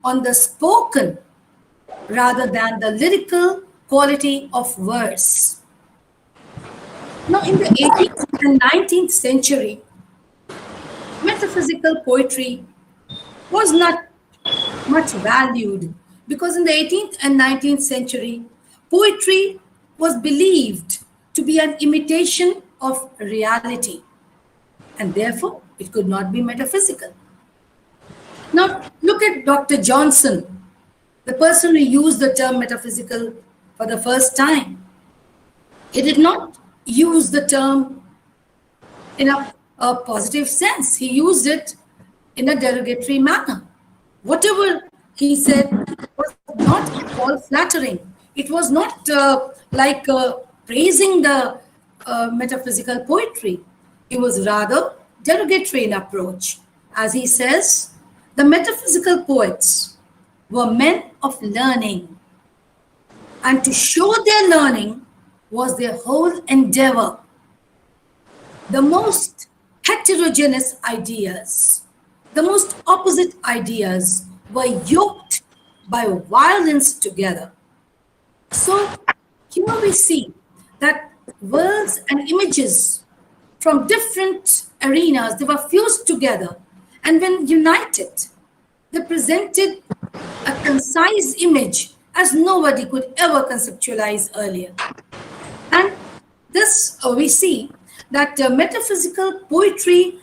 on the spoken rather than the lyrical quality of verse. Now, in the 18th and 19th century, metaphysical poetry was not much valued because in the 18th and 19th century, poetry was believed to be an imitation of reality, and therefore it could not be metaphysical. Now, look at Dr. Johnson, the person who used the term metaphysical for the first time. He did not use the term in a positive sense. He used it in a derogatory manner. Whatever he said was not at all flattering. It was not like praising the metaphysical poetry. It was rather derogatory in approach. As he says, the metaphysical poets were men of learning, and to show their learning was their whole endeavor. The most heterogeneous ideas, the most opposite ideas were yoked by violence together. So here we see that words and images from different arenas, they were fused together, and when united, they presented a concise image as nobody could ever conceptualize earlier. And this we see that metaphysical poetry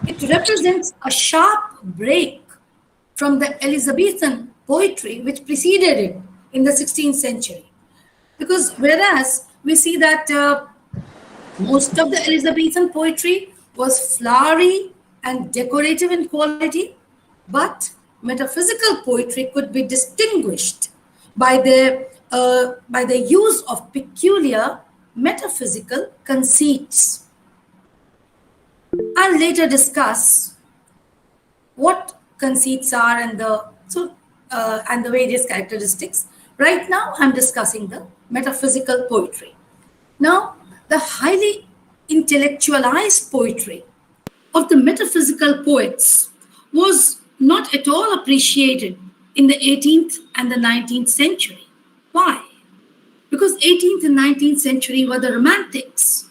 it represents a sharp break from the Elizabethan poetry which preceded it in the 16th century. Because whereas we see that most of the Elizabethan poetry was flowery and decorative in quality, but metaphysical poetry could be distinguished by the use of peculiar metaphysical conceits. I'll later discuss what conceits are and the various characteristics. Right now, I'm discussing the metaphysical poetry. Now, the highly intellectualized poetry of the metaphysical poets was not at all appreciated in the 18th and the 19th century. Why? Because 18th and 19th century were the romantics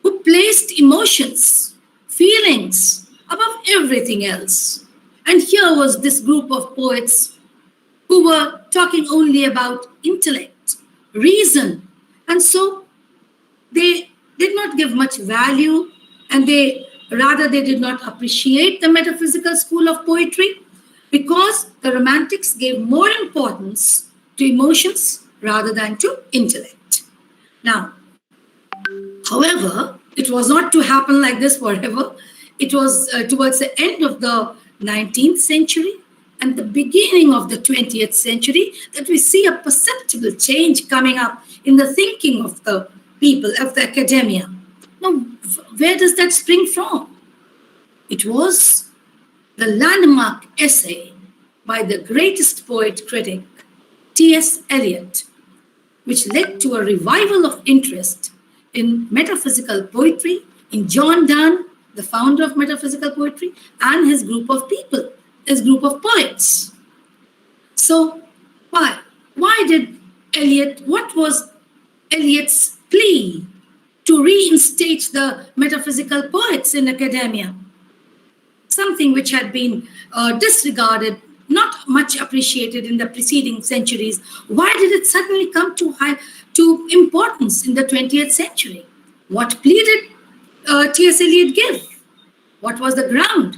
who placed emotions, feelings above everything else. And here was this group of poets who were talking only about intellect, reason, and so they did not give much value, and they did not appreciate the metaphysical school of poetry because the romantics gave more importance to emotions rather than to intellect. Now, however, it was not to happen like this forever. It was towards the end of the 19th century and the beginning of the 20th century that we see a perceptible change coming up in the thinking of the people, of the academia. Now, where does that spring from? It was the landmark essay by the greatest poet critic, T.S. Eliot, which led to a revival of interest in metaphysical poetry, in John Donne, the founder of metaphysical poetry, and his group of people, his group of poets. So, why? What was Eliot's plea to reinstate the metaphysical poets in academia? Something which had been disregarded, not much appreciated in the preceding centuries. Why did it suddenly come to importance in the 20th century? What plea did T.S. Eliot give? What was the ground?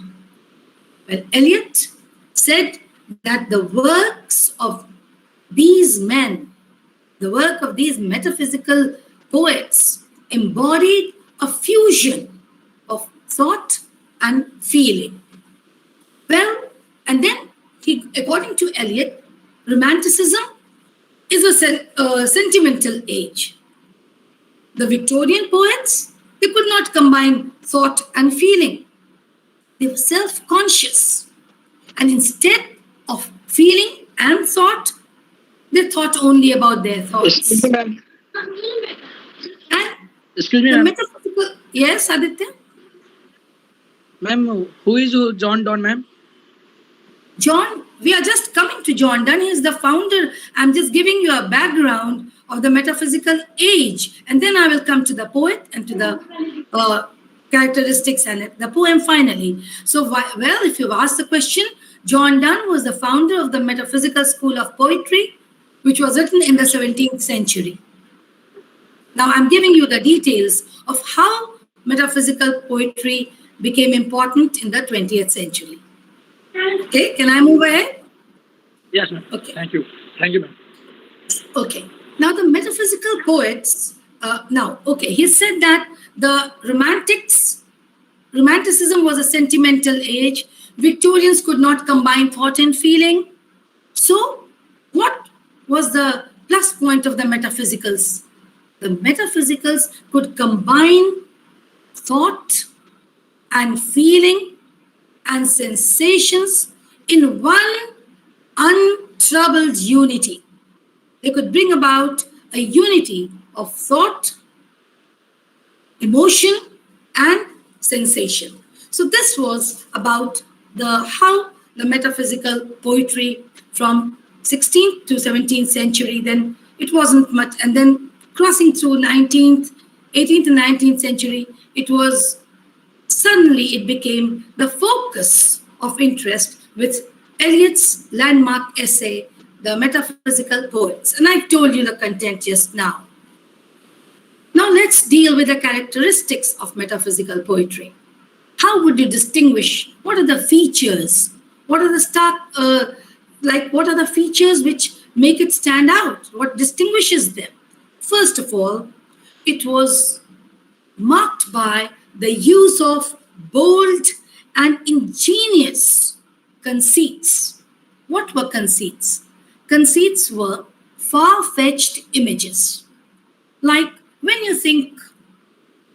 Well, Eliot said that the works of these men, the work of these metaphysical poets, embodied a fusion of thought and feeling. Well, and then, according to Eliot, Romanticism is a sentimental age. The Victorian poets, they could not combine thought and feeling. They were self-conscious. And instead of feeling and thought, they thought only about their thoughts. Excuse me, ma'am. And Excuse me, the ma'am. metaphysical, yes, Aditya? Ma'am, who is John Donne, ma'am? We are just coming to John Donne. He is the founder. I'm just giving you a background of the metaphysical age. And then I will come to the poet and to the characteristics and the poem finally. So, well, if you've asked the question, John Donne was the founder of the metaphysical school of poetry, which was written in the 17th century. Now, I'm giving you the details of how metaphysical poetry became important in the 20th century. Okay, can I move ahead? Yes, ma'am. Okay. Thank you. Thank you, ma'am. Okay. Now, the metaphysical poets, he said that the Romanticism was a sentimental age. Victorians could not combine thought and feeling. So, what was the plus point of the metaphysicals? The metaphysicals could combine thought and feeling and sensations in one untroubled unity. They could bring about a unity of thought, emotion, and sensation. So this was about how the metaphysical poetry from 16th to 17th century, then it wasn't much, and then crossing through 18th and 19th century, it became the focus of interest with Eliot's landmark essay, The Metaphysical Poets. And I told you the content just now. Now let's deal with the characteristics of metaphysical poetry. How would you distinguish? What are the features? What are the features which make it stand out? What distinguishes them? First of all, it was marked by the use of bold and ingenious conceits. What were conceits? Conceits were far-fetched images. Like when you think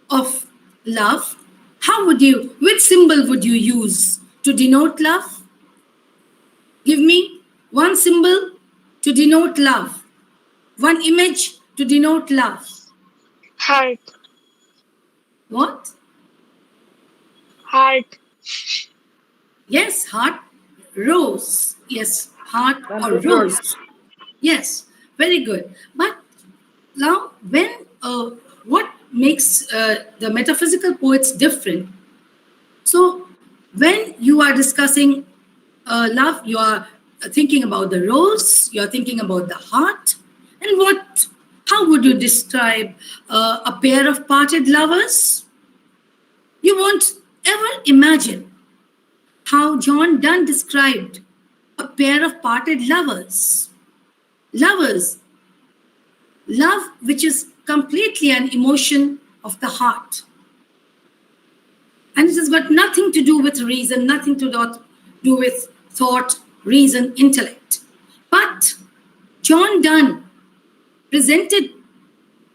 of love, which symbol would you use to denote love? Give me one symbol to denote love. One image to denote love. Heart. What? Heart. Yes, heart. Rose. Yes, heart or rose. Yes, very good. But now, what makes the metaphysical poets different? So, when you are discussing love, you are thinking about the rose, you are thinking about the heart, and how would you describe a pair of parted lovers? You won't ever imagine how John Donne described a pair of parted lovers. Love which is completely an emotion of the heart. And it has got nothing to do with reason, nothing to do with thought, reason, intellect. But John Donne presented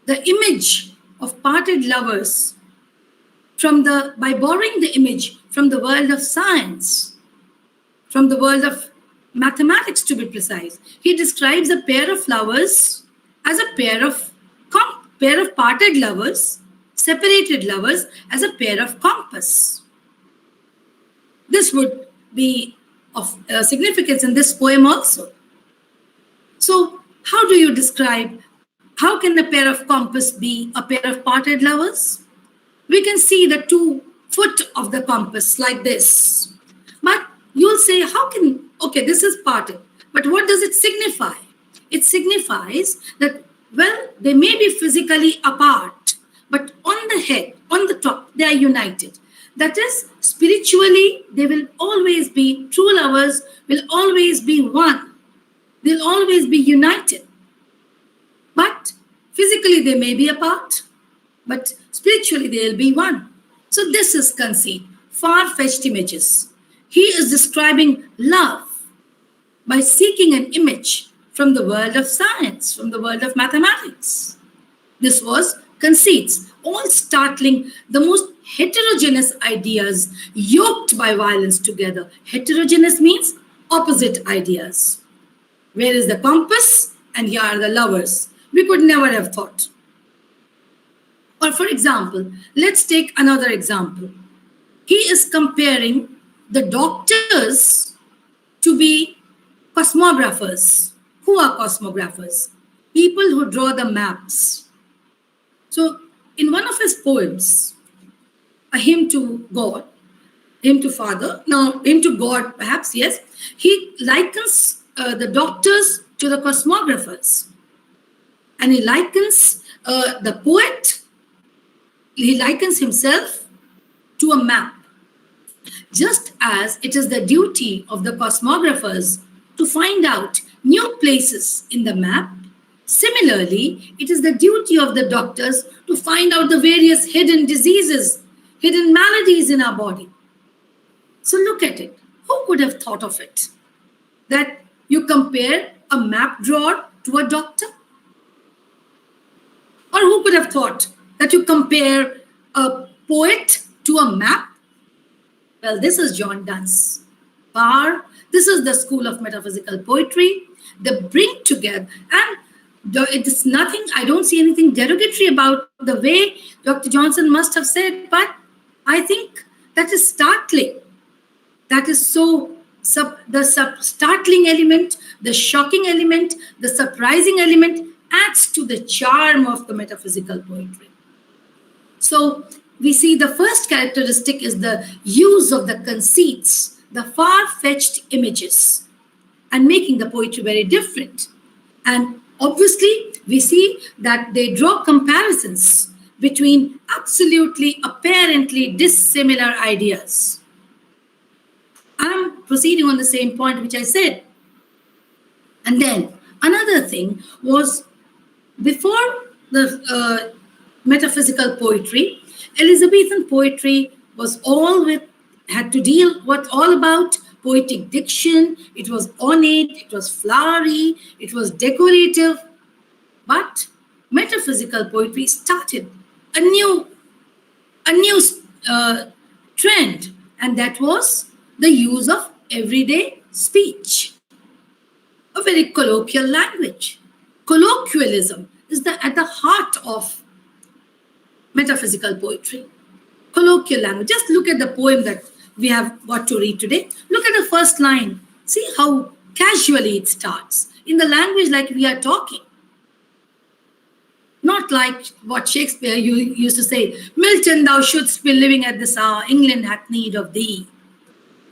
the image of parted lovers by borrowing the image from the world of science, from the world of mathematics to be precise. He describes a pair of lovers as a pair of parted lovers, separated lovers as a pair of compass. This would be of significance in this poem also. So, how can a pair of compass be a pair of parted lovers? We can see the 2 foot of the compass like this. But you'll say, this is parted. But what does it signify? It signifies that, they may be physically apart, but on the head, on the top, they are united. That is, spiritually, they will always be, true lovers will always be one. They'll always be united. But physically, they may be apart, but spiritually, they'll be one. So this is conceit, far-fetched images. He is describing love by seeking an image from the world of science, from the world of mathematics. This was conceits, all startling the most heterogeneous ideas yoked by violence together. Heterogeneous means opposite ideas. Where is the compass? And here are the lovers. We could never have thought. Or for example, let's take another example. He is comparing the doctors to be cosmographers. Who are cosmographers? People who draw the maps. So, in one of his poems, A Hymn to God, Hymn to Father, now Hymn to God, perhaps, yes, he likens the doctors to the cosmographers. And he likens the poet, he likens himself to a map. Just as it is the duty of the cosmographers to find out new places in the map, similarly, it is the duty of the doctors to find out the various hidden diseases, hidden maladies in our body. So look at it. Who could have thought of it? That you compare a map drawer to a doctor? Or who could have thought that you compare a poet to a map? Well, this is John Donne's power. This is the school of metaphysical poetry. They bring together, and it is nothing, I don't see anything derogatory about the way Dr. Johnson must have said, but I think that is startling. That is so, startling element, the shocking element, the surprising element adds to the charm of the metaphysical poetry. So we see the first characteristic is the use of the conceits, the far-fetched images, and making the poetry very different. And obviously, we see that they draw comparisons between absolutely, apparently dissimilar ideas. I'm proceeding on the same point which I said. And then another thing was, before the metaphysical poetry, Elizabethan poetry was had to deal with all about poetic diction. It was ornate, it was flowery, it was decorative. But metaphysical poetry started a new trend, and that was the use of everyday speech, a very colloquial language. Colloquialism is at the heart of metaphysical poetry. Colloquial language. Just look at the poem that we have got to read today. Look at the first line. See how casually it starts, in the language like we are talking. Not like what Shakespeare used to say, Milton, thou shouldst be living at this hour, England hath need of thee.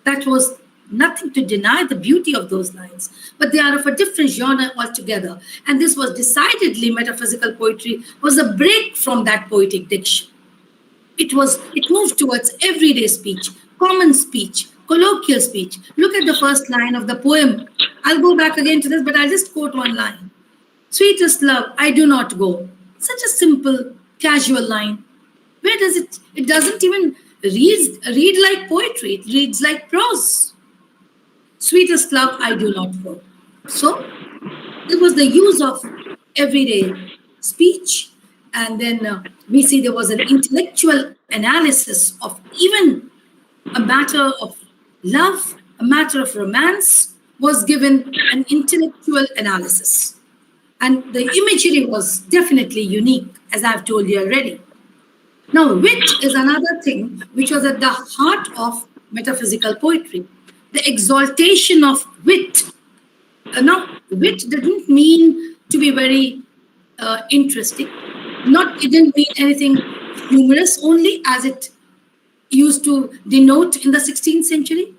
That was nothing to deny the beauty of those lines, but they are of a different genre altogether. And this was decidedly, metaphysical poetry was a break from that poetic diction. It moved towards everyday speech, common speech, colloquial speech. Look at the first line of the poem. I'll go back again to this, but I'll just quote one line. Sweetest love, I do not go. Such a simple, casual line. Where does it? It doesn't even read like poetry. It reads like prose. Sweetest love, I do not go. So it was the use of everyday speech. And then we see there was an intellectual analysis of even a matter of love, a matter of romance was given an intellectual analysis. And the imagery was definitely unique, as I've told you already. Now, wit is another thing which was at the heart of metaphysical poetry. The exaltation of wit. Now, wit didn't mean to be very interesting. It didn't mean anything humorous only, as it used to denote in the 16th century.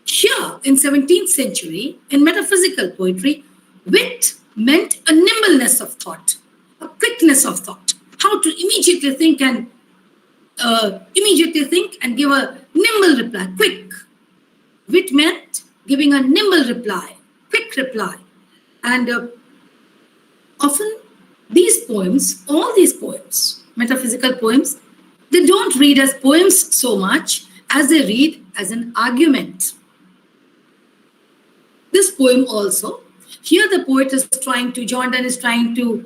Here, in 17th century, in metaphysical poetry, wit meant a nimbleness of thought, a quickness of thought, how to immediately think and give a nimble reply, quick. Wit meant giving a nimble reply, quick reply. And often these poems, all these poems, metaphysical poems, they don't read as poems so much as they read as an argument. This poem also, here the poet is John Donne is trying to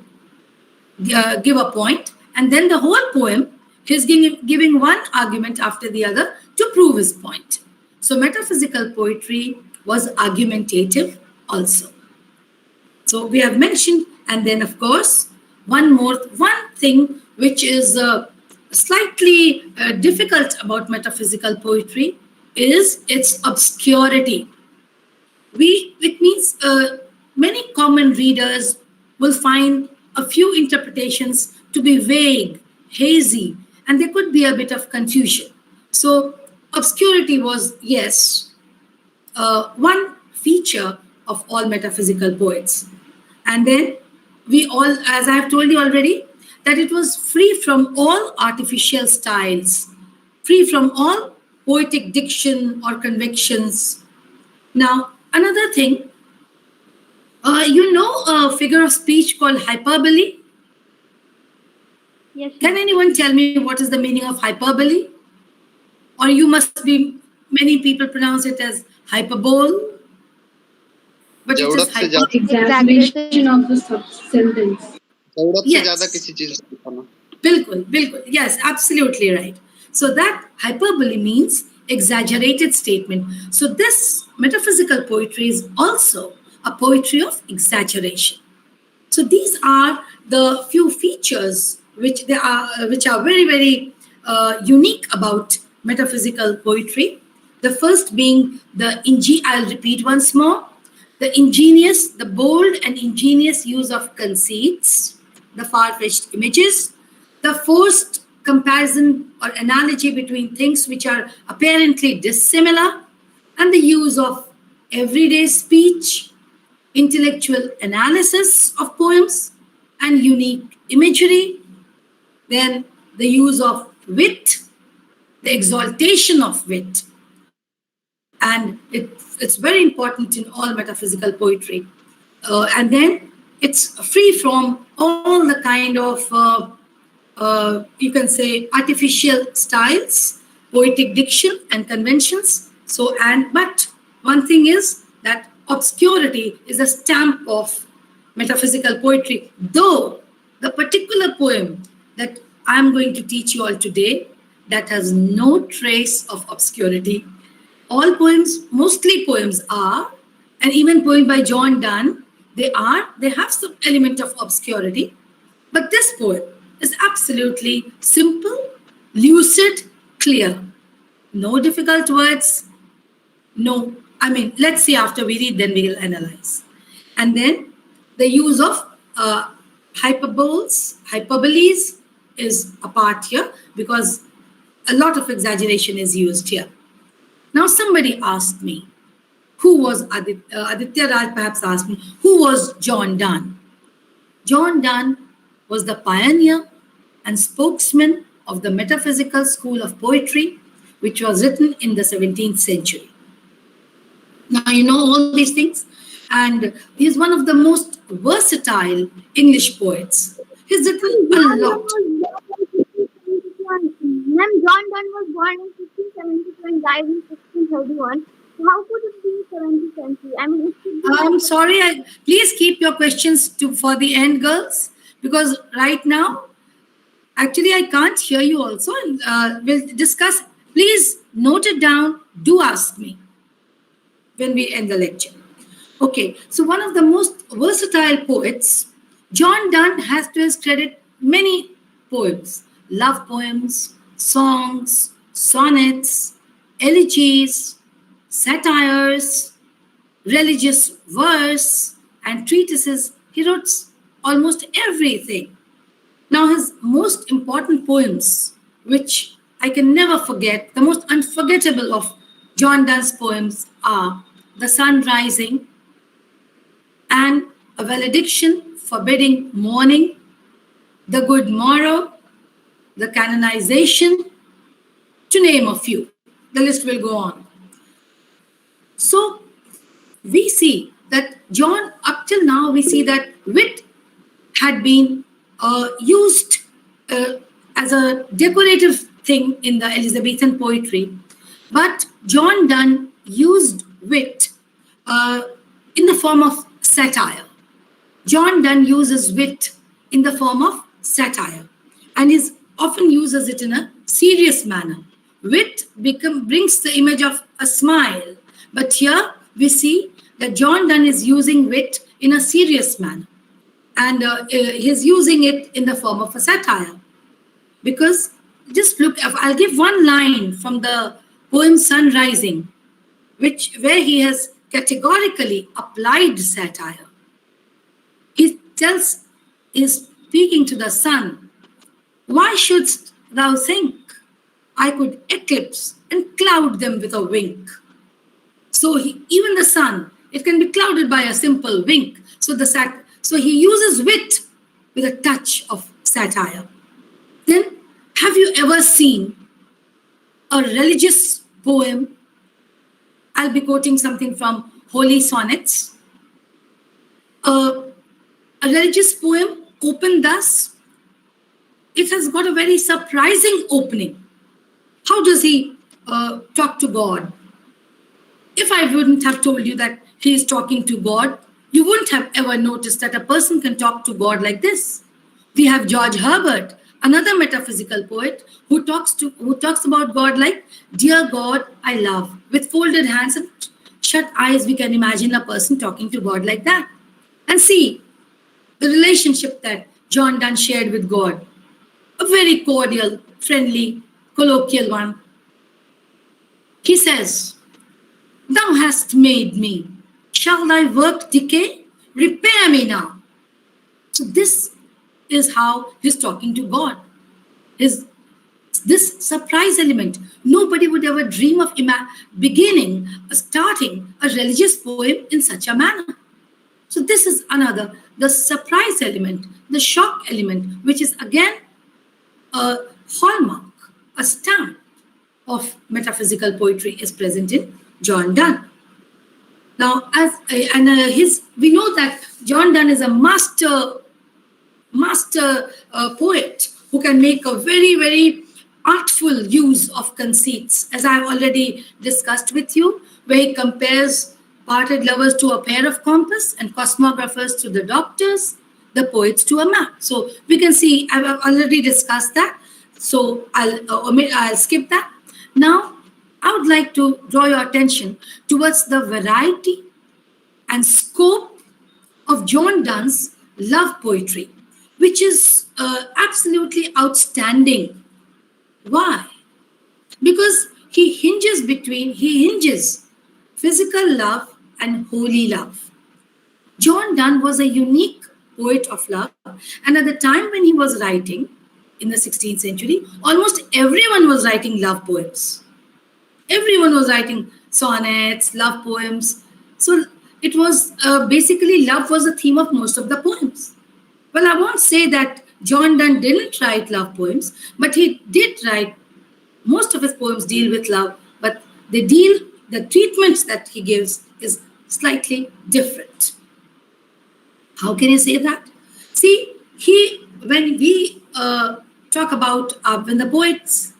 give a point, and then the whole poem, he's giving one argument after the other to prove his point. So metaphysical poetry was argumentative also. So we have mentioned, and then of course, one thing which is slightly difficult about metaphysical poetry is its obscurity. It means many common readers will find a few interpretations to be vague, hazy, and there could be a bit of confusion. So, obscurity was, yes, one feature of all metaphysical poets. And then we all, as I have told you already, that it was free from all artificial styles, free from all poetic diction or convictions. Now, another thing, you know a figure of speech called hyperbole? Yes, Can ma'am. anyone tell me what is the meaning of hyperbole? Or you must be, many people pronounce it as hyperbole, but it is जरूरत से ज्यादा Exaggeration of the sentence. जरूरत से ज्यादा Yes. किसी चीज को दिखाना Bilkul, bilkul. Yes, absolutely right. So that hyperbole means exaggerated statement. So this metaphysical poetry is also a poetry of exaggeration. So these are the few features which are very very unique about metaphysical poetry. The first being I'll repeat once more, the ingenious, the bold and ingenious use of conceits, the far-fetched images, the forced comparison or analogy between things which are apparently dissimilar, and the use of everyday speech, intellectual analysis of poems, and unique imagery. Then the use of wit, the exaltation of wit, and it's very important in all metaphysical poetry. And then it's free from all the kind of you can say artificial styles, poetic diction, and conventions. So, and but one thing is that obscurity is a stamp of metaphysical poetry. Though the particular poem that I'm going to teach you all today, that has no trace of obscurity. All poems, mostly poems are, and even poem by John Donne, they have some element of obscurity. But this poem is absolutely simple, lucid, clear. No difficult words. No, I mean, let's see after we read, then we'll analyze. And then the use of hyperboles is a part here because a lot of exaggeration is used here. Now, somebody asked me, who was Aditya Raj perhaps asked me, who was John Donne? John Donne was the pioneer and spokesman of the metaphysical school of poetry, which was written in the 17th century. Now, you know all these things, and he is one of the most versatile English poets. He's written a lot. Ma'am, John Donne was born in 1672 and died in 1631. How could it be 17th century? I mean, it should be I'm sorry, please keep your questions for the end, girls, because right now, actually, I can't hear you also. We'll discuss. Please note it down. Do ask me when we end the lecture. Okay, so one of the most versatile poets, John Donne has to his credit many poems, love poems, songs, sonnets, elegies, satires, religious verse, and treatises. He wrote almost everything. Now, his most important poems, which I can never forget, the most unforgettable of John Donne's poems are The Sun Rising and A Valediction Forbidding Mourning, The Good Morrow, The Canonization, to name a few. The list will go on. So we see that up till now, we see that wit had been used as a decorative thing in the Elizabethan poetry, but John Donne used wit in the form of satire. John Donne uses wit in the form of satire and often uses it in a serious manner. Wit brings the image of a smile, but here we see that John Donne is using wit in a serious manner, and he's using it in the form of a satire. Because just look, I'll give one line from the poem Sun Rising, where he has categorically applied satire. He is speaking to the sun, why shouldst thou think I could eclipse and cloud them with a wink? So even the sun, it can be clouded by a simple wink. So he uses wit with a touch of satire. Then, have you ever seen a religious poem? I'll be quoting something from Holy Sonnets. A religious poem opened thus. It has got a very surprising opening. How does he talk to God? If I wouldn't have told you that he is talking to God, you wouldn't have ever noticed that a person can talk to God like this. We have George Herbert, another metaphysical poet, who talks about God like, "Dear God, I love." With folded hands and shut eyes, we can imagine a person talking to God like that. And see the relationship that John Donne shared with God. A very cordial, friendly, colloquial one. He says, "Thou hast made me. Shall thy work decay? Repair me now." So this is how he's talking to God. Is this surprise element. Nobody would ever dream of starting a religious poem in such a manner. So this is another, the surprise element, the shock element, which is again a hallmark, a stamp of metaphysical poetry is present in John Donne. Now, we know that John Donne is a master poet who can make a very, very artful use of conceits, as I've already discussed with you, where he compares parted lovers to a pair of compass and cosmographers to the doctors, the poets to a map. So we can see, I've already discussed that. So I'll skip that. Now, I would like to draw your attention towards the variety and scope of John Donne's love poetry, which is absolutely outstanding. Why? Because he hinges physical love and holy love. John Donne was a unique poet of love, and at the time when he was writing, in the 16th century, almost everyone was writing love poems. Everyone was writing sonnets, love poems. So it was basically love was the theme of most of the poems. Well, I won't say that John Donne didn't write love poems, but he did write, most of his poems deal with love, but the treatments that he gives is slightly different. How can you say that? See, when we talk about, when the poets,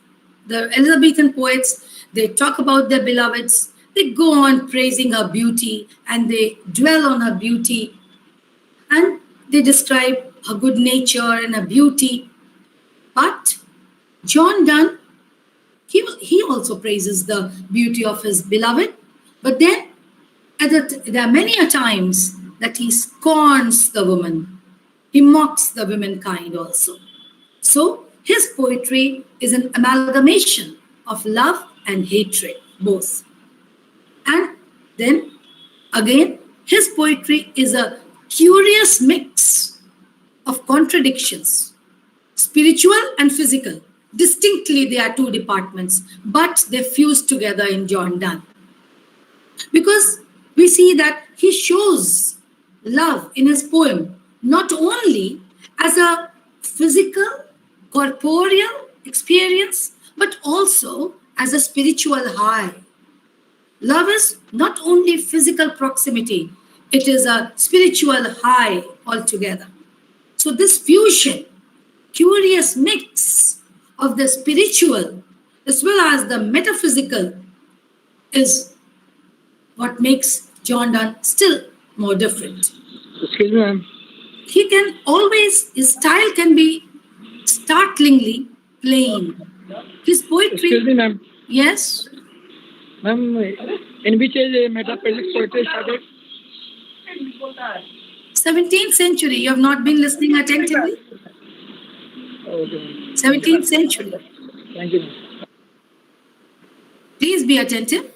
the Elizabethan poets, they talk about their beloveds, they go on praising her beauty and they dwell on her beauty and they describe her good nature and her beauty. But John Donne, he also praises the beauty of his beloved, but then there are many a times that he scorns the woman. He mocks the womankind also. So his poetry is an amalgamation of love and hatred, both. And then again, his poetry is a curious mix of contradictions, spiritual and physical. Distinctly, they are two departments, but they fuse together in John Donne. Because we see that he shows love in his poem not only as a physical, corporeal experience, but also as a spiritual high. Love is not only physical proximity, it is a spiritual high altogether. So this fusion, curious mix of the spiritual as well as the metaphysical is what makes John Donne still more different. Excuse me, ma'am. His style can be startlingly plain. His poetry. Excuse me, ma'am. Yes? Ma'am, in which age metaphysics poetry started? 17th century. You have not been listening attentively? Okay. 17th century. Thank you, ma'am. Please be attentive.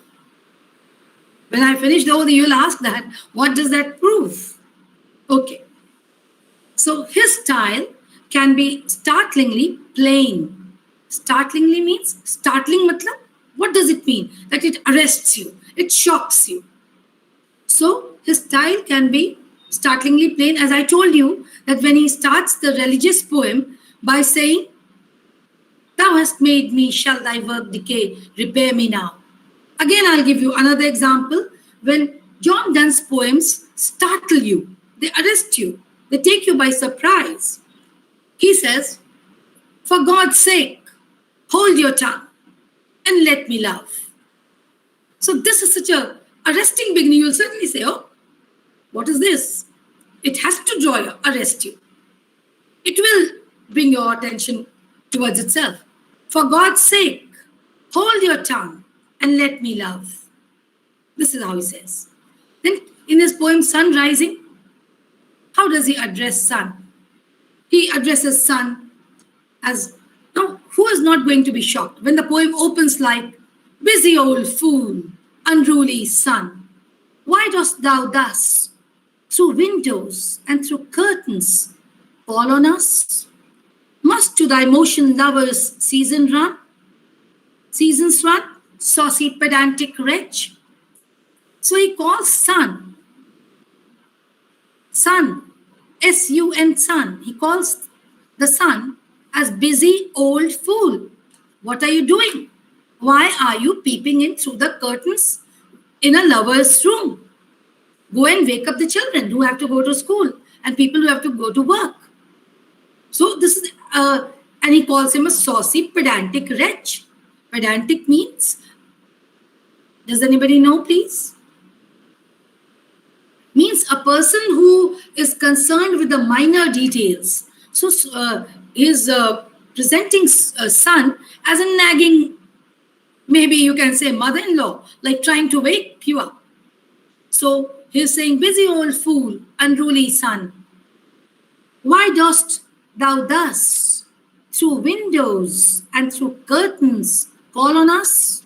When I finish the ode, you'll ask that, what does that prove? Okay. So his style can be startlingly plain. Startlingly means, startling matlab, what does it mean? That it arrests you, it shocks you. So his style can be startlingly plain, as I told you, that when he starts the religious poem by saying, "Thou hast made me, shall thy work decay, repair me now." Again, I'll give you another example. When John Donne's poems startle you, they arrest you, they take you by surprise. He says, "For God's sake, hold your tongue and let me love." So this is such a arresting beginning. You'll certainly say, "Oh, what is this?" It has to draw you, arrest you. It will bring your attention towards itself. "For God's sake, hold your tongue and let me love." This is how he says. Then in his poem Sun Rising, how does he address sun? He addresses sun as, now, who is not going to be shocked when the poem opens like, "Busy old fool, unruly sun, why dost thou thus, through windows and through curtains, fall on us? Must to thy motion lovers seasons run, saucy pedantic wretch?" So he calls sun, S-U-N, sun. He calls the sun as busy old fool. What are you doing? Why are you peeping in through the curtains in a lover's room? Go and wake up the children who have to go to school and people who have to go to work. So this is, and he calls him a saucy pedantic wretch. Pedantic means, does anybody know, please? Means a person who is concerned with the minor details. So is presenting son as a nagging, maybe you can say mother-in-law, like trying to wake you up. So he's saying, "Busy old fool, unruly son, why dost thou thus, through windows and through curtains, call on us?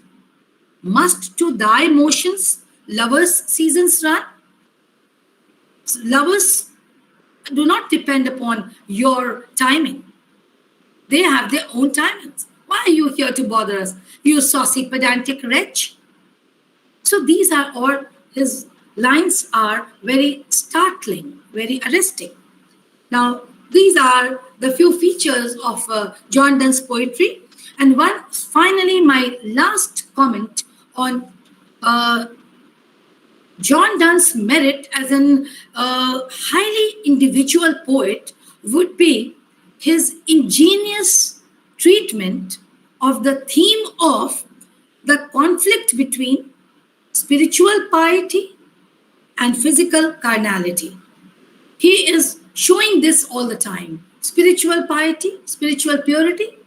Must to thy motions lovers' seasons run?" Lovers do not depend upon your timing. They have their own timings. Why are you here to bother us, you saucy pedantic wretch? So these are all, his lines are very startling, very arresting. Now, these are the few features of John Donne's poetry. And one, finally, my last comment on John Donne's merit as an highly individual poet would be his ingenious treatment of the theme of the conflict between spiritual piety and physical carnality. He is showing this all the time. Spiritual piety, spiritual purity,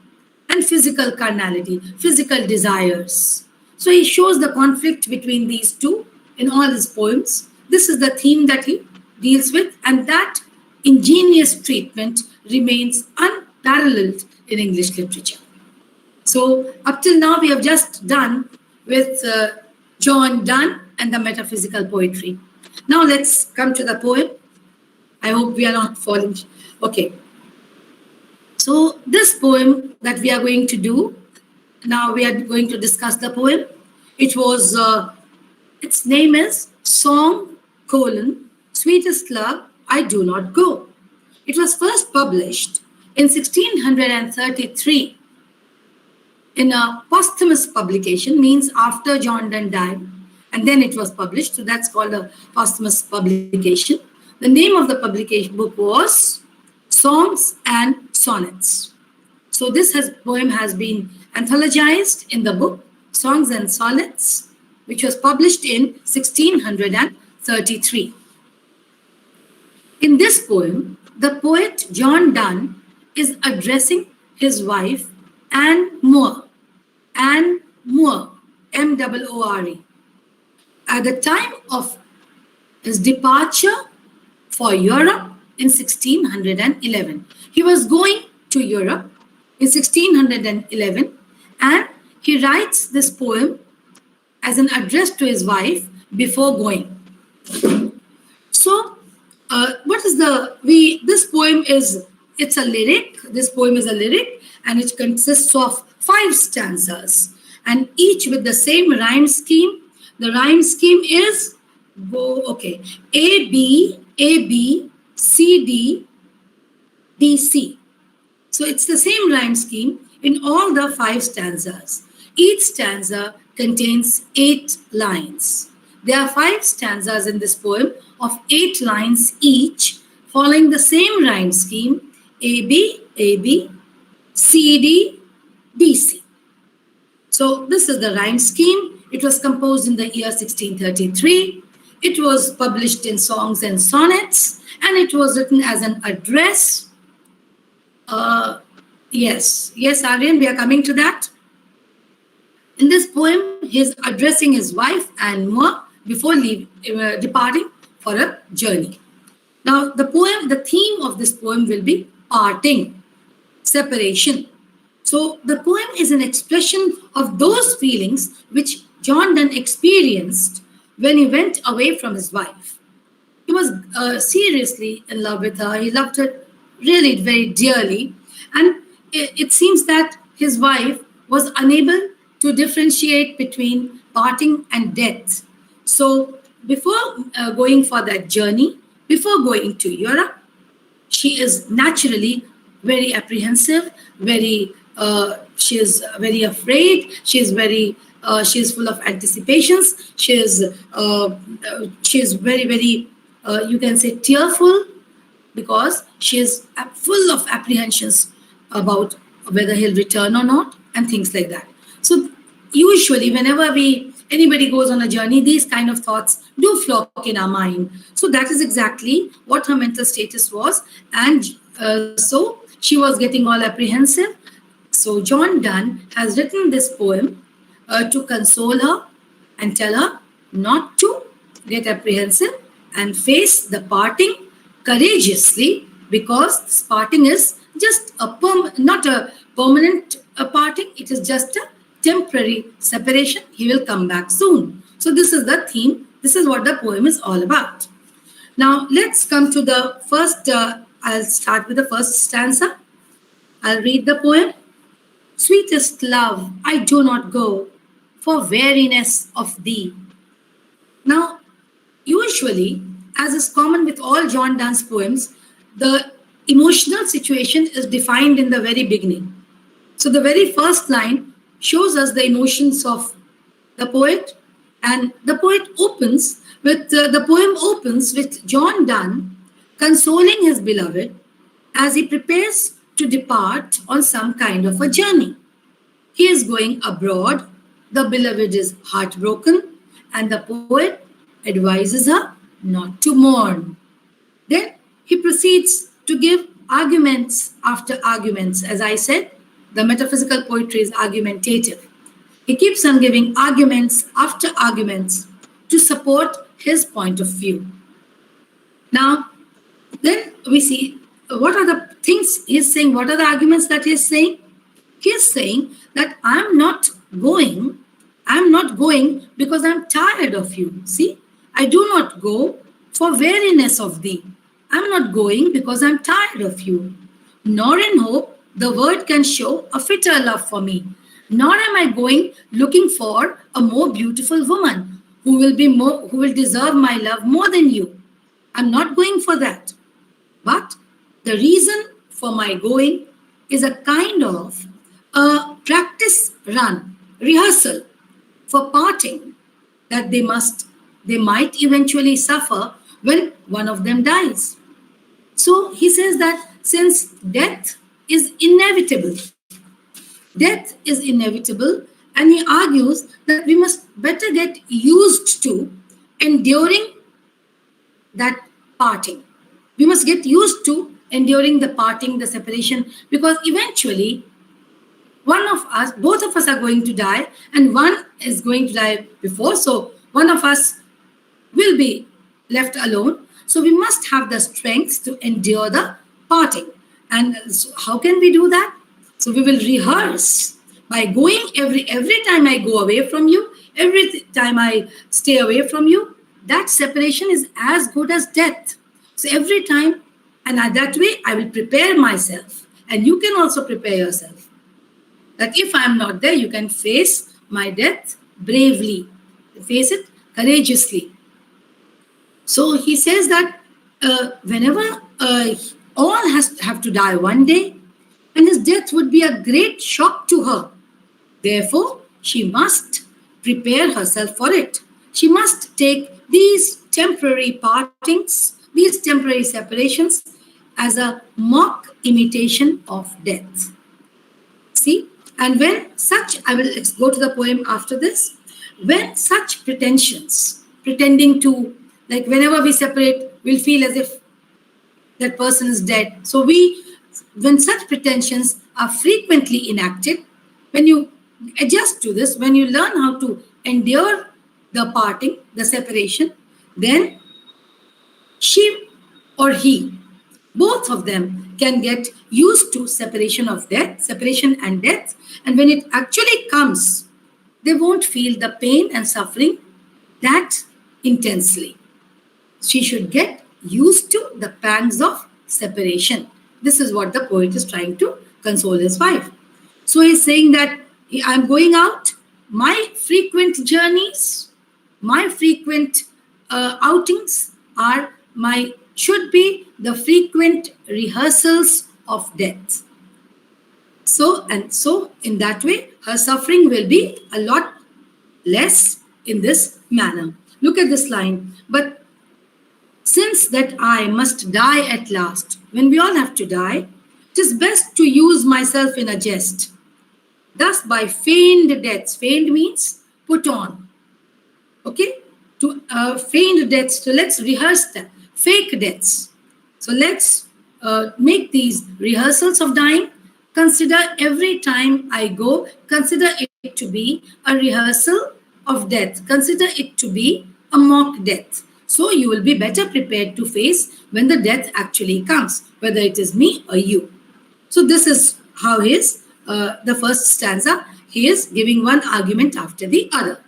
and physical carnality, physical desires. So he shows the conflict between these two in all his poems. This is the theme that he deals with, and that ingenious treatment remains unparalleled in English literature. So up till now, we have just done with John Donne and the metaphysical poetry. Now let's come to the poem. I hope we are not falling. Okay. So this poem that we are going to do, now we are going to discuss the poem. It was, its name is Song, Sweetest Love, I Do Not Go. It was first published in 1633 in a posthumous publication, means after John Donne died, and then it was published. So that's called a posthumous publication. The name of the publication book was Songs and Sonnets. So this poem has been anthologized in the book Songs and Sonnets, which was published in 1633. In this poem, the poet John Donne is addressing his wife Anne Moore, M-O-O-R-E, at the time of his departure for Europe in 1611. He was going to Europe in 1611, and he writes this poem as an address to his wife before going. So, what is this poem is, it's a lyric. This poem is a lyric, and it consists of 5 stanzas, and each with the same rhyme scheme. The rhyme scheme is A B C D D C. So it's the same rhyme scheme in all the 5 stanzas. Each stanza contains 8 lines. There are 5 stanzas in this poem of 8 lines each, following the same rhyme scheme: A B, C D, D C. So this is the rhyme scheme. It was composed in the year 1633. It was published in Songs and Sonnets, and it was written as an address. Yes, Aryan, we are coming to that. In this poem, he is addressing his wife and Moore before departing for a journey. Now, the theme of this poem will be parting, separation. So the poem is an expression of those feelings which John Donne experienced when he went away from his wife. He was seriously in love with her. He loved her really very dearly. And it seems that his wife was unable to differentiate between parting and death. So before going for that journey, before going to Europe, she is naturally very apprehensive, she is very afraid, she is full of anticipations, she is very, very, you can say, tearful, because she is full of apprehensions about whether he'll return or not, and things like that. So usually whenever anybody goes on a journey, these kind of thoughts do flock in our mind. So that is exactly what her mental status was. And so she was getting all apprehensive. So John Donne has written this poem to console her and tell her not to get apprehensive and face the parting courageously, because this parting is just not a permanent parting. It is just a temporary separation. He will come back soon. So this is the theme. This is what the poem is all about. Now let's come to the first. I'll start with the first stanza. I'll read the poem. Sweetest love, I do not go for weariness of thee. Now, usually, as is common with all John Donne's poems, the emotional situation is defined in the very beginning. So the very first line shows us the emotions of the poet, and the poem opens with John Donne consoling his beloved as he prepares to depart on some kind of a journey. He is going abroad, the beloved is heartbroken, and the poet advises her not to mourn. Then he proceeds to give arguments after arguments. As I said, the metaphysical poetry is argumentative. He keeps on giving arguments after arguments to support his point of view. Now, then we see what are the things he's saying, what are the arguments that he's saying? He's saying that I'm not going because I'm tired of you. See, I do not go for weariness of thee. I'm not going because I'm tired of you. Nor in hope the word can show a fitter love for me. Nor am I going looking for a more beautiful woman who will deserve my love more than you. I'm not going for that. But the reason for my going is a kind of a practice run, rehearsal for parting that they might eventually suffer when one of them dies. So he says that since death is inevitable, and he argues that we must better get used to enduring that parting. We must get used to enduring the parting, the separation, because eventually both of us are going to die, and one is going to die before, so one of us will be left alone. So we must have the strength to endure the parting. And so how can we do that? So we will rehearse by going every time I go away from you, every time I stay away from you, that separation is as good as death. So every time, that way I will prepare myself, and you can also prepare yourself. That if I am not there, you can face my death bravely, face it courageously. So he says that whenever all have to die one day, and his death would be a great shock to her. Therefore, she must prepare herself for it. She must take these temporary partings, these temporary separations, as a mock imitation of death. See? And when such, I will go to the poem after this. When such pretensions, pretending to, like whenever we separate, we'll feel as if that person is dead. So when such pretensions are frequently enacted, when you adjust to this, when you learn how to endure the parting, the separation, then she or he, both of them can get used to separation and death. And when it actually comes, they won't feel the pain and suffering that intensely. She should get used to the pangs of separation. This is what the poet is trying to console his wife. So he's saying that I'm going out, my frequent journeys, my frequent outings should be the frequent rehearsals of death. So in that way, her suffering will be a lot less in this manner. Look at this line. But since that I must die at last, when we all have to die, it is best to use myself in a jest. Thus by feigned deaths, feigned means put on. Okay? To feigned deaths, so let's rehearse that. Fake deaths. So let's make these rehearsals of dying. Consider every time I go, consider it to be a rehearsal of death. Consider it to be a mock death. So you will be better prepared to face when the death actually comes, whether it is me or you. So this is how the first stanza, he is giving one argument after the other.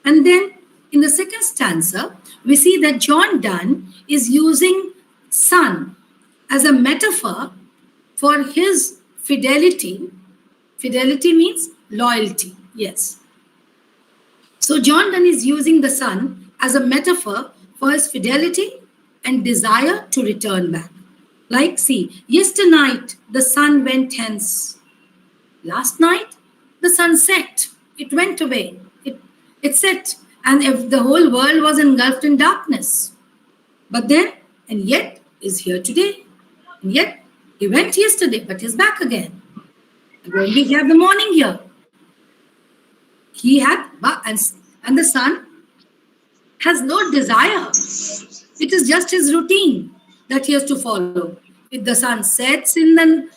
And then in the second stanza, we see that John Donne is using sun as a metaphor for his fidelity. Fidelity means loyalty, yes. So John Donne is using the sun as a metaphor for his fidelity and desire to return back. Like, see, yesternight the sun went hence. Last night the sun set. It went away. It set. And if the whole world was engulfed in darkness. But then, and yet, is here today. And yet, he went yesterday, but he's back again. And when we have the morning here, he had, and the sun has no desire. It is just his routine that he has to follow. If the sun sets in the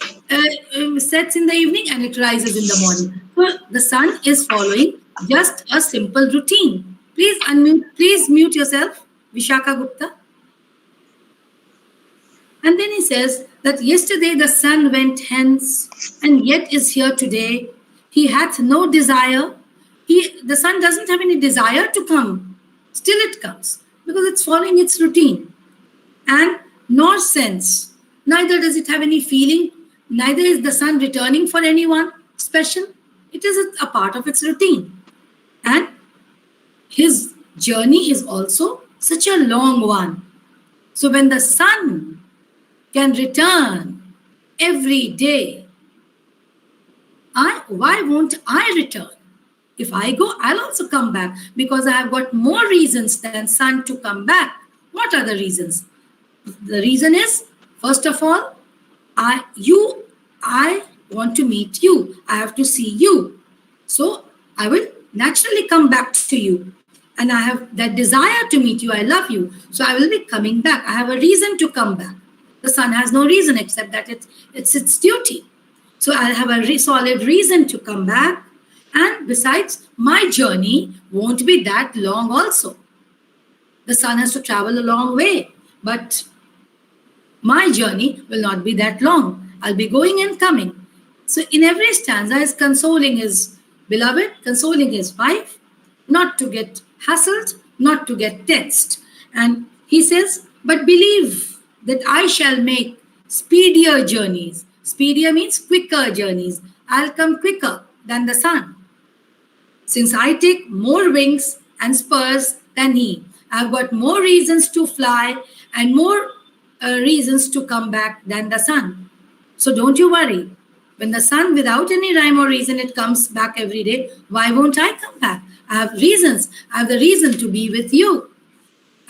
evening and it rises in the morning. So the sun is following just a simple routine. Please unmute, please mute yourself, Vishaka Gupta. And then he says that yesterday the sun went hence and yet is here today. He hath no desire. The sun doesn't have any desire to come. Still it comes because it's following its routine. And nor sense. Neither does it have any feeling. Neither is the sun returning for anyone special. It is a part of its routine. And his journey is also such a long one. So when the sun can return every day, why won't I return? If I go, I'll also come back because I have got more reasons than sun to come back. What are the reasons? The reason is, first of all, I want to meet you. I have to see you. So I will naturally come back to you. And I have that desire to meet you. I love you. So I will be coming back. I have a reason to come back. The sun has no reason except that it's its duty. So I have a solid reason to come back. And besides, my journey won't be that long also. The sun has to travel a long way. But my journey will not be that long. I'll be going and coming. So in every stanza, he's consoling his beloved, consoling his wife, not to get hassled, not to get tensed. And he says, but believe that I shall make speedier journeys. Speedier means quicker journeys. I'll come quicker than the sun. Since I take more wings and spurs than he, I've got more reasons to fly and more reasons to come back than the sun. So don't you worry. When the sun, without any rhyme or reason, it comes back every day, why won't I come back? I have reasons. I have the reason to be with you.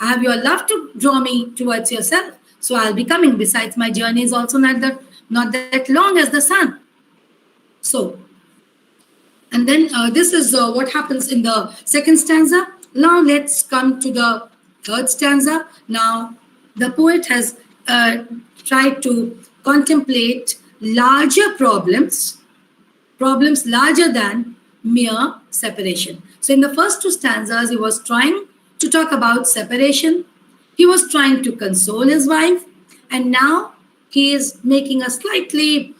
I have your love to draw me towards yourself. So I'll be coming. Besides, my journey is also not that long as the sun. So, and then this is what happens in the second stanza. Now let's come to the third stanza. Now the poet has tried to contemplate larger problems larger than mere separation. So in the first two stanzas, he was trying to talk about separation. He was trying to console his wife. And now he is making a slightly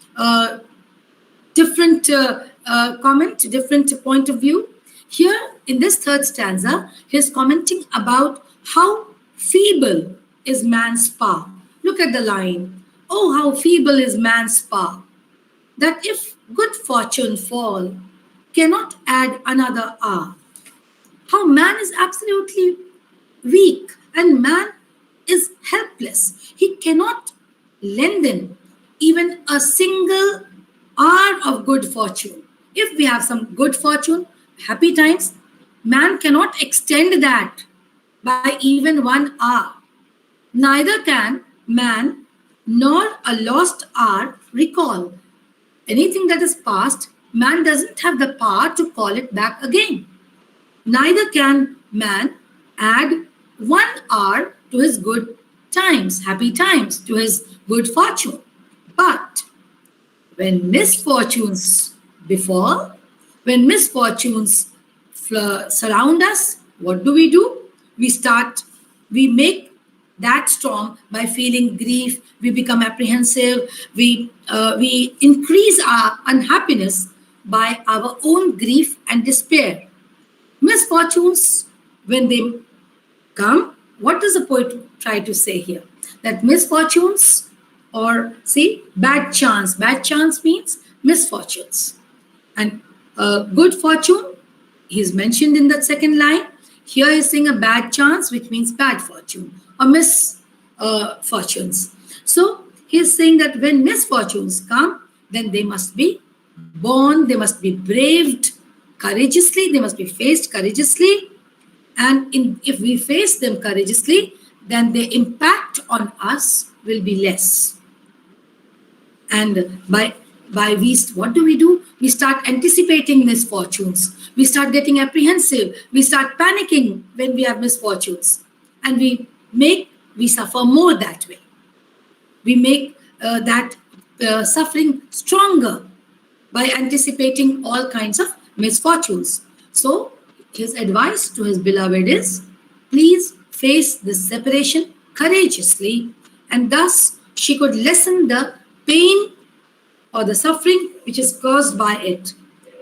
different comment, different point of view. Here in this third stanza, he is commenting about how feeble is man's power. Look at the line. Oh, how feeble is man's power, that if good fortune fall, cannot add another hour. How man is absolutely weak and man is helpless. He cannot lengthen even a single hour of good fortune. If we have some good fortune, happy times, man cannot extend that by even 1 hour. Neither can man nor a lost hour recall. Anything that is past, man doesn't have the power to call it back again. Neither can man add 1 hour to his good times, happy times, to his good fortune. But when misfortunes befall, when misfortunes surround us, what do? We make that storm by feeling grief. We become apprehensive. We increase our unhappiness by our own grief and despair. Misfortunes, when they come, what does the poet try to say here? That misfortunes, or see, bad chance. Bad chance means misfortunes. And good fortune, he's mentioned in that second line. Here he's saying a bad chance, which means bad fortune or misfortunes. So he's saying that when misfortunes come, then they must be borne, they must be braved courageously, they must be faced courageously. And if we face them courageously, then the impact on us will be less. And what do? We start anticipating misfortunes. We start getting apprehensive. We start panicking when we have misfortunes. And we suffer more that way. We make that suffering stronger by anticipating all kinds of misfortunes. So his advice to his beloved is, please face this separation courageously, and thus she could lessen the pain or the suffering which is caused by it.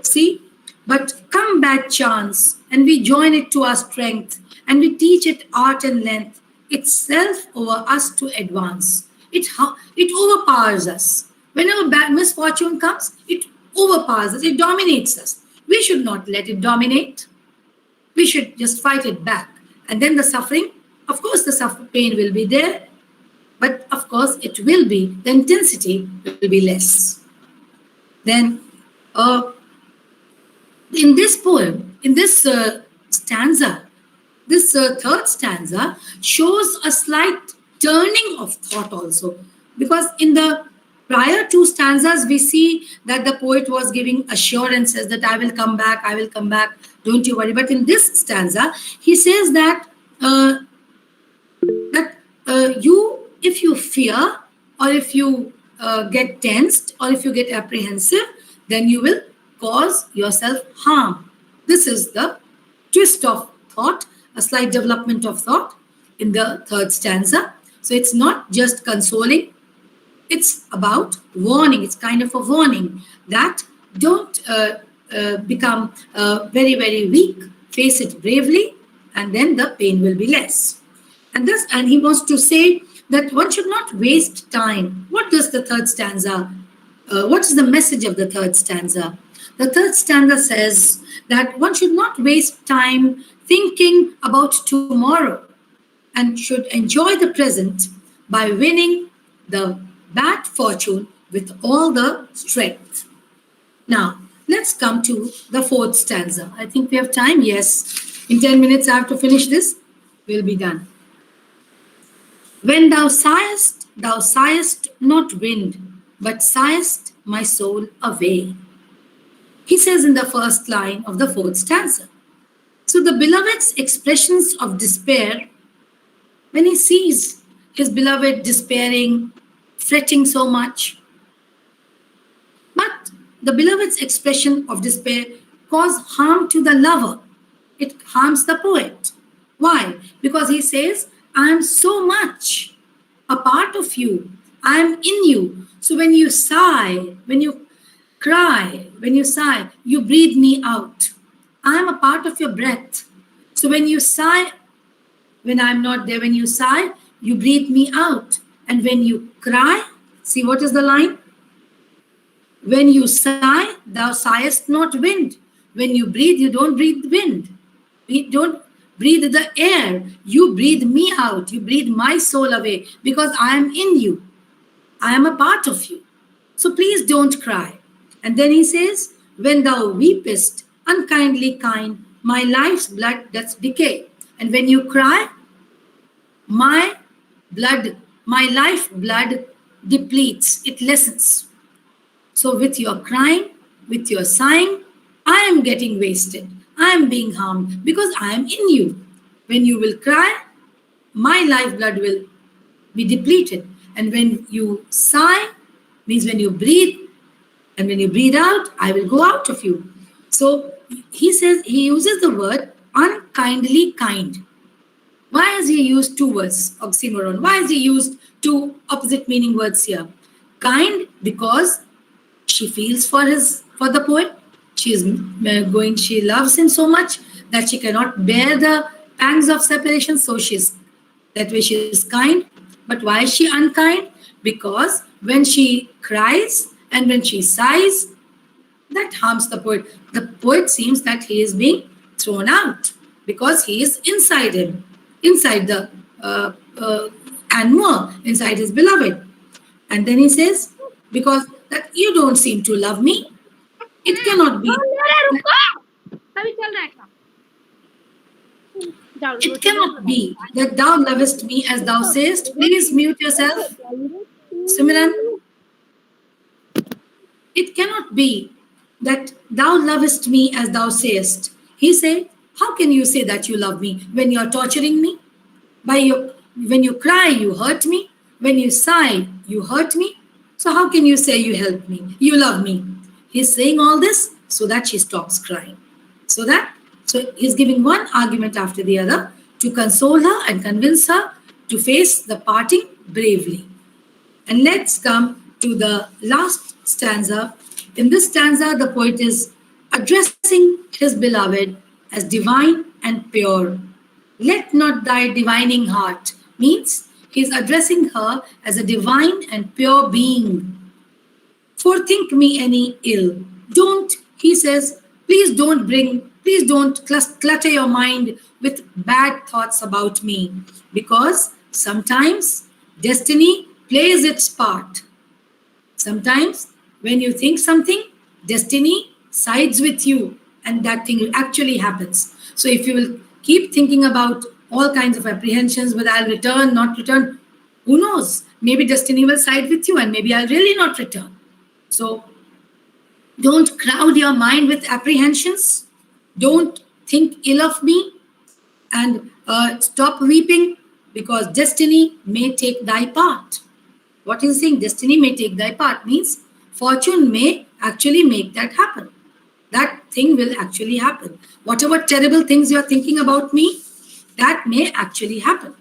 See, but come bad chance, and we join it to our strength, and we teach it art and length, itself over us to advance. It overpowers us. Whenever bad misfortune comes, it overpowers us, it dominates us. We should not let it dominate. We should just fight it back. And then the suffering, of course, the pain will be there, but of course the intensity will be less. Then in this poem, in this stanza, this third stanza shows a slight turning of thought also. Because in the prior two stanzas, we see that the poet was giving assurances that I will come back, don't you worry. But in this stanza, he says that if you fear, or if you get tensed, or if you get apprehensive, then you will cause yourself harm. This is the twist of thought, a slight development of thought in the third stanza. So it's not just consoling, it's about warning. It's kind of a warning that don't become very, very weak face it bravely, and then the pain will be less. And he wants to say that one should not waste time. What does the third stanza, what is the message of the third stanza? The third stanza says that one should not waste time thinking about tomorrow and should enjoy the present by winning the bad fortune with all the strength. Now, let's come to the fourth stanza. I think we have time. Yes. In 10 minutes, I have to finish this. We'll be done. When thou sighest not wind, but sighest my soul away. He says in the first line of the fourth stanza. So the beloved's expressions of despair, when he sees his beloved despairing, fretting so much, but the beloved's expression of despair cause harm to the lover. It harms the poet. Why? Because he says, I am so much a part of you. I am in you. So when you sigh, when you cry, when you sigh, you breathe me out. I am a part of your breath. So when you sigh, when I'm not there, when you sigh, you breathe me out. And when you cry, see what is the line? When you sigh, thou sighest not wind. When you breathe, you don't breathe wind. You don't breathe the air. You breathe me out. You breathe my soul away because I am in you. I am a part of you. So please don't cry. And then he says, when thou weepest, unkindly kind, my life's blood doth decay. And when you cry, my life blood depletes, it lessens. So with your crying, with your sighing, I am getting wasted. I am being harmed because I am in you. When you will cry, my lifeblood will be depleted. And when you sigh, means when you breathe, and when you breathe out, I will go out of you. So he says, he uses the word unkindly kind. Why has he used two words, oxymoron? Why has he used two opposite meaning words here? Kind, because she feels for the poet. She loves him so much that she cannot bear the pangs of separation. So that way she is kind. But why is she unkind? Because when she cries and when she sighs, that harms the poet. The poet seems that he is being thrown out because he is inside him, inside the and more inside his beloved. And then he says, because that you don't seem to love me. It cannot be. It cannot be that thou lovest me as thou sayest. Please mute yourself, Simran. It cannot be that thou lovest me as thou sayest. He said, how can you say that you love me when you are torturing me? When you cry, you hurt me. When you sigh, you hurt me. So how can you say you help me? You love me. He's saying all this so that she stops crying. So he's giving one argument after the other to console her and convince her to face the parting bravely. And let's come to the last stanza. In this stanza, the poet is addressing his beloved as divine and pure. Let not thy divining heart, means he's addressing her as a divine and pure being. Forethink me any ill. He says, please don't clutter your mind with bad thoughts about me, because sometimes destiny plays its part. Sometimes when you think something, destiny sides with you and that thing actually happens. So if you will keep thinking about all kinds of apprehensions, whether I'll return, not return, who knows? Maybe destiny will side with you and maybe I'll really not return. So don't crowd your mind with apprehensions. Don't think ill of me and stop weeping, because destiny may take thy part. What is saying? Destiny may take thy part means fortune may actually make that happen. That thing will actually happen. Whatever terrible things you're thinking about me, that may actually happen.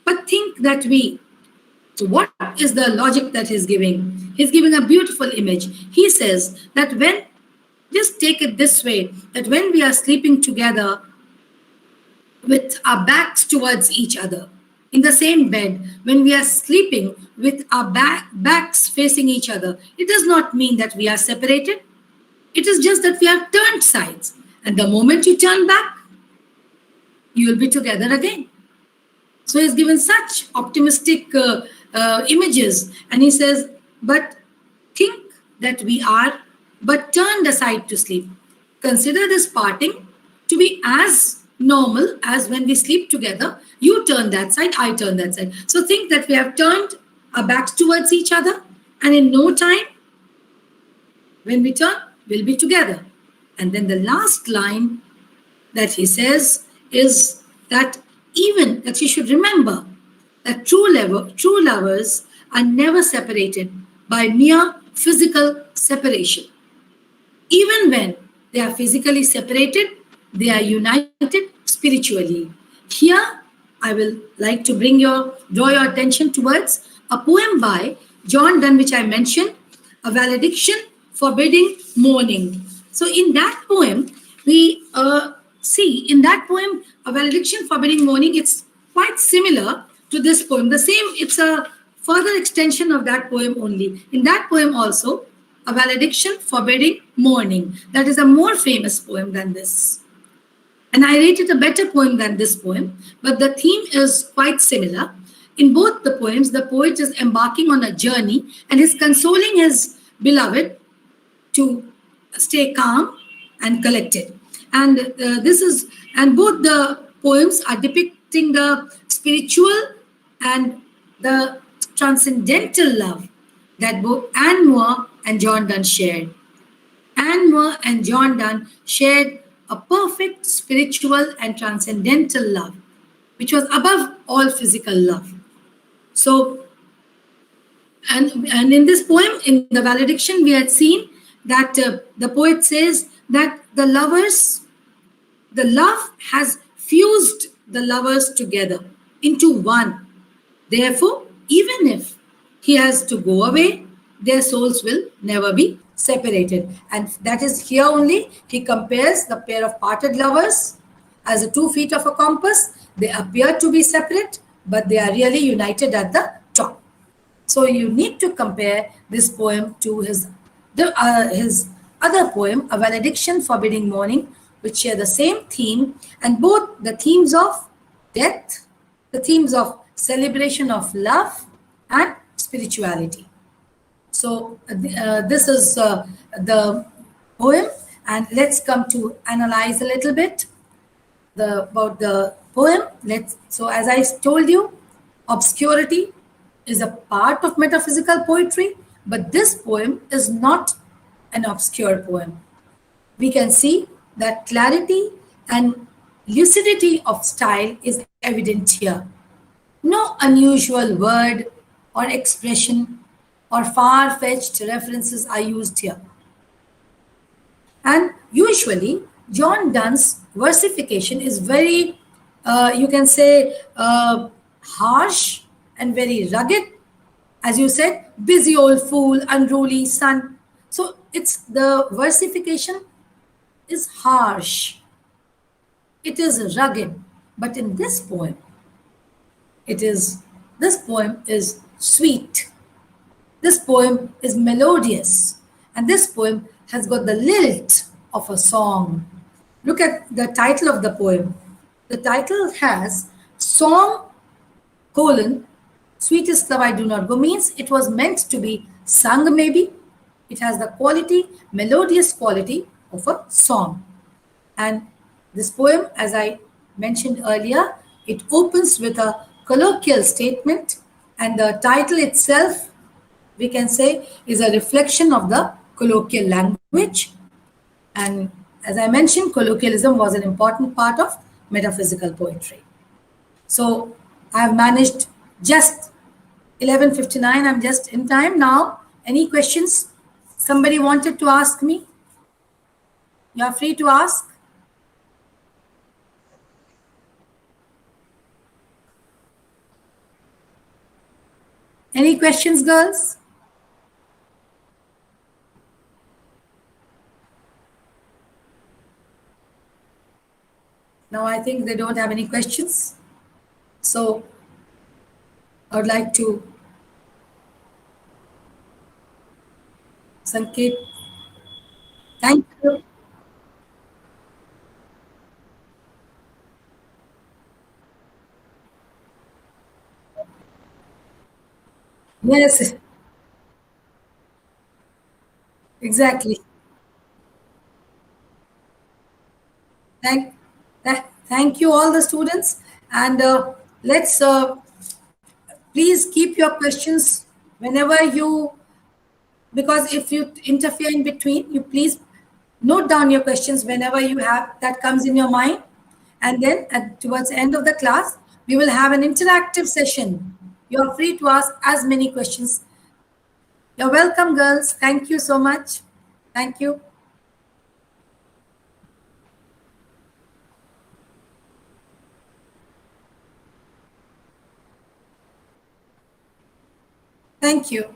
But think that so what is the logic that he's giving? He's giving a beautiful image. He says that just take it this way, that when we are sleeping together, with our backs towards each other. In the same bed, when we are sleeping with our backs facing each other, it does not mean that we are separated. It is just that we have turned sides. And the moment you turn back, you will be together again. So he's given such optimistic images, and he says, but think that we are but turned aside to sleep. Consider this parting to be as normal as when we sleep together. You turn that side, I turn that side. So think that we have turned our backs towards each other, and in no time, when we turn, we'll be together. And then the last line that he says is that even that you should remember that true lovers are never separated by mere physical separation. Even when they are physically separated, they are united spiritually. Here, I will like to draw your attention towards a poem by John Donne, which I mentioned, a valediction forbidding mourning. So in that poem, we see in that poem, a valediction forbidding mourning, it's quite similar to this poem. The same, it's a further extension of that poem only. In that poem also, a valediction forbidding mourning. That is a more famous poem than this. And I rate it a better poem than this poem, but the theme is quite similar. In both the poems, the poet is embarking on a journey and is consoling his beloved to stay calm and collected. And both the poems are depicting the spiritual and the transcendental love that both Anne Moore and John Donne shared. Anne Moore and John Donne shared a perfect spiritual and transcendental love, which was above all physical love. So, and in this poem, in the valediction, we had seen that the poet says that the love has fused the lovers together into one. Therefore, even if he has to go away, their souls will never be separated. And that is here only he compares the pair of parted lovers as the 2 feet of a compass. They appear to be separate, but they are really united at the top. So you need to compare this poem to his other poem, A Valediction Forbidding Mourning, which share the same theme, and both the themes of death, the themes of celebration of love and spirituality. So this is the poem, and let's come to analyze a little bit about the poem. So as I told you, obscurity is a part of metaphysical poetry, but this poem is not an obscure poem. We can see that clarity and lucidity of style is evident here. No unusual word or expression or far-fetched references are used here. And usually, John Donne's versification is very, you can say, harsh and very rugged. As you said, busy old fool, unruly son. So it's the versification is harsh. It is rugged. But in this poem, this poem is sweet. This poem is melodious, and this poem has got the lilt of a song. Look at the title of the poem. The title has Song, Sweetest Love I Do Not Go, means it was meant to be sung maybe. It has the quality, melodious quality of a song. And this poem, as I mentioned earlier, it opens with a colloquial statement, and the title itself, we can say, is a reflection of the colloquial language. And as I mentioned, colloquialism was an important part of metaphysical poetry. So I have managed just 11:59. I'm just in time now. Any questions somebody wanted to ask me? You are free to ask. Any questions, girls? Now I think they don't have any questions. So I would like to Sanket. Thank you. Yes, exactly. Thank, thank you all the students, and let's please keep your questions whenever you, because if you interfere in between, you please note down your questions whenever you have that comes in your mind, and then towards the end of the class we will have an interactive session. You are free to ask as many questions. You're welcome, girls. Thank you so much. Thank you. Thank you.